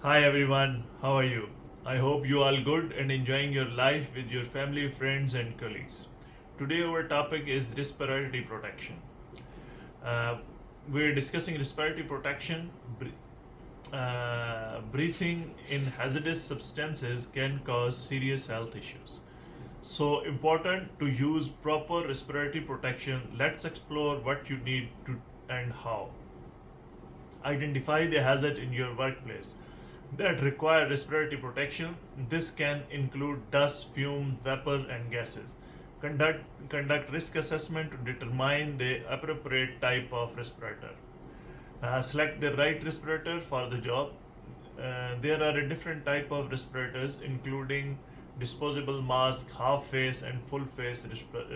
Hi everyone, how are you? I hope you all good and enjoying your life with your family, friends and colleagues. Today our topic is respiratory protection. Uh, we're discussing respiratory protection. Breathing in hazardous substances can cause serious health issues. So important to use proper respiratory protection. Let's explore what you need to and how. Identify the hazard in your workplace that require respiratory protection. This can include dust, fumes, vapor, and gases. Conduct risk assessment to determine the appropriate type of respirator. Select the right respirator for the job. There are a different type of respirators, including disposable mask, half face, and full face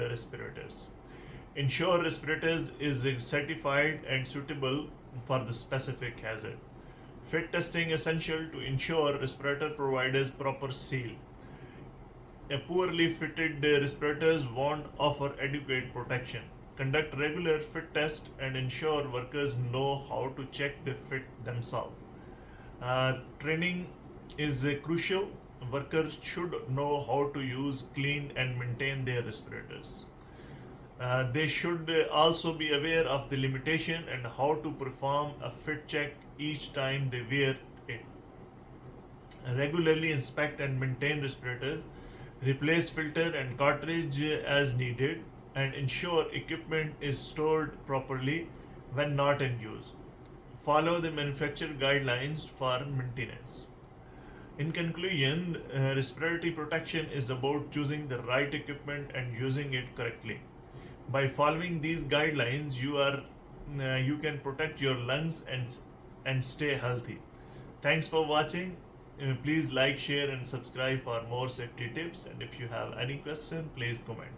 respirators. Ensure respirators is certified and suitable for the specific hazard. Fit testing essential to ensure respirator provides proper seal. A poorly fitted respirators won't offer adequate protection. Conduct regular fit test and ensure workers know how to check the fit themselves. Training is crucial. Workers should know how to use, clean, and maintain their respirators. They should also be aware of the limitation and how to perform a fit check each time they wear it. Regularly inspect and maintain respirators, replace filter and cartridge as needed, and ensure equipment is stored properly when not in use. Follow the manufacturer guidelines for maintenance. In conclusion, respiratory protection is about choosing the right equipment and using it correctly. By following these guidelines, you can protect your lungs and stay healthy. Thanks for watching. Please like, share, and subscribe for more safety tips. And if you have any question, please comment.